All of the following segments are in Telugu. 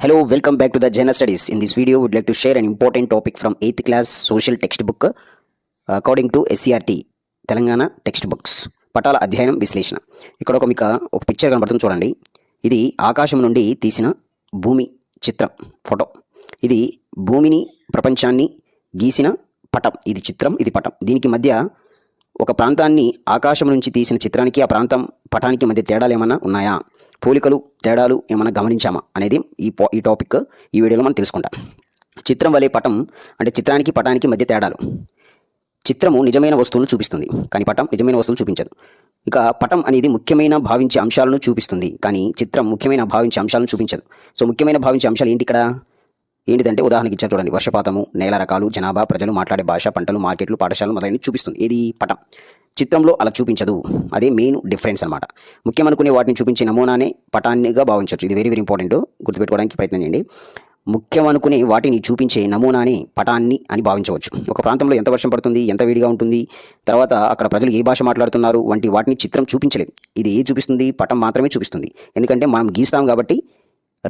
Hello, welcome back to the General Studies. In this video, we'd like to share an important topic from 8th class social textbook according to SCRT, Telangana text books పటాల అధ్యయనం విశ్లేషణ. ఇక్కడ ఒక పిక్చర్ కనబడుతుంది చూడండి. ఇది ఆకాశం నుండి తీసిన భూమి చిత్రం ఫోటో. ఇది భూమిని ప్రపంచాన్ని గీసిన పటం. ఇది చిత్రం, ఇది పటం. దీనికి మధ్య ఒక ప్రాంతాన్ని ఆకాశం నుంచి తీసిన చిత్రానికి ఆ ప్రాంతం పటానికి మధ్య తేడాలు ఏమైనా ఉన్నాయా, పోలికలు తేడాలు ఏమైనా గమనించామా అనేది ఈ టాపిక్ ఈ వీడియోలో మనం తెలుసుకుంటాం. చిత్రం వలె పటం అంటే చిత్రానికి పటానికి మధ్య తేడాలు. చిత్రము నిజమైన వస్తువులను చూపిస్తుంది, కానీ పటం నిజమైన వస్తువులు చూపించదు. ఇక పటం అనేది ముఖ్యమైన భావించే అంశాలను చూపిస్తుంది, కానీ చిత్రం ముఖ్యమైన భావించే అంశాలను చూపించదు. సో ముఖ్యమైన భావించే అంశాలు ఏంటి ఇక్కడ? ఏంటిదంటే ఉదాహరణకి ఇచ్చారు చూడండి. వర్షపాతము, నేల రకాలు, జనాభా, ప్రజలు, మాట్లాడే భాష, పంటలు, మార్కెట్లు, పాఠశాలలు మొదలైనవి చూపిస్తుంది. ఏది? పటం. చిత్రంలో అలా చూపించదు. అదే మెయిన్ డిఫరెన్స్ అనమాట. ముఖ్యమనుకునే వాటిని చూపించే నమూనానే పటాన్నిగా భావించవచ్చు. ఇది వెరీ వెరీ ఇంపార్టెంట్, గుర్తుపెట్టుకోవడానికి ప్రయత్నం చేయండి. ముఖ్యమనుకునే వాటిని చూపించే నమూనాని పటాన్ని అని భావించవచ్చు. ఒక ప్రాంతంలో ఎంత వర్షం పడుతుంది, ఎంత వేడిగా ఉంటుంది, తర్వాత అక్కడ ప్రజలు ఏ భాష మాట్లాడుతున్నారు వంటి వాటిని చిత్రం చూపించలేదు. ఇది ఏ చూపిస్తుంది? పటం మాత్రమే చూపిస్తుంది. ఎందుకంటే మనం గీస్తాం కాబట్టి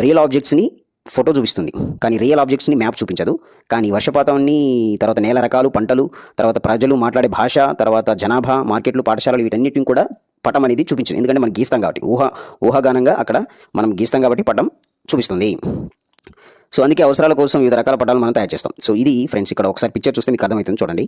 రియల్ ఆబ్జెక్ట్స్ని ఫోటో చూపిస్తుంది, కానీ రియల్ ఆబ్జెక్ట్స్ని మ్యాప్ చూపించదు. కానీ వర్షపాతాన్ని, తర్వాత నేల రకాలు, పంటలు, తర్వాత ప్రజలు, మాట్లాడే భాష, తర్వాత జనాభా, మార్కెట్లు, పాఠశాలలు వీటన్నిటిని కూడా పటం అనేది చూపించదు. ఎందుకంటే మనం గీస్తాం కాబట్టి ఊహాగానంగా అక్కడ మనం గీస్తాం కాబట్టి పటం చూపిస్తుంది. సో అందుకే అవసరాల కోసం వివిధ రకాల పటాలు మనం తయారు చేస్తాం. సో ఇది ఫ్రెండ్స్, ఇక్కడ ఒకసారి పిక్చర్ చూస్తే మీకు అర్థమవుతుంది చూడండి.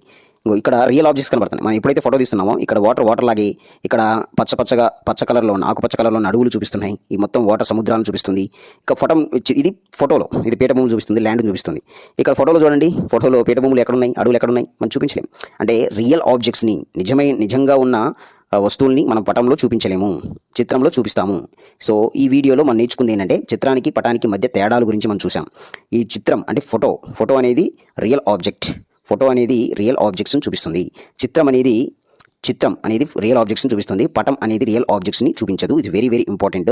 ఇక్కడ రియల్ ఆబ్జెక్ట్స్ కనబడుతుంది. మనం ఎప్పుడైతే ఫోటో తీస్తున్నామో ఇక్కడ వాటర్ లాగే ఇక్కడ పచ్చ కలర్లో ఉన్న, ఆకుపచ్చ కలర్లో ఉన్న అడవులు చూపిస్తున్నాయి. ఈ మొత్తం వాటర్ సముద్రాలను చూపిస్తుంది. ఇక ఇది ఫోటోలో ఇది పీఠభూములు చూపిస్తుంది, ల్యాండ్ చూపిస్తుంది. ఇక్కడ ఫోటోలో చూడండి, ఫోటోలో పీఠభూములు ఎక్కడున్నాయి, అడవులు ఎక్కడున్నాయి మనం చూపించలేం. అంటే రియల్ ఆబ్జెక్ట్స్ని, నిజంగా ఉన్న వస్తువుల్ని మనం పటంలో చూపించలేము, చిత్రంలో చూపిస్తాము. సో ఈ వీడియోలో మనం నేర్చుకుంది ఏంటంటే చిత్రానికి పటానికి మధ్య తేడాల గురించి మనం చూసాం. ఈ చిత్రం అంటే ఫోటో అనేది రియల్ ఆబ్జెక్ట్. ఫోటో అనేది రియల్ ఆబ్జెక్ట్స్ని చూపిస్తుంది. చిత్రం అనేది రియల్ ఆబ్జెక్ట్స్ని చూపిస్తుంది. పటం అనేది రియల్ ఆబ్జెక్ట్స్ని చూపించదు. ఇది వెరీ వెరీ ఇంపార్టెంట్.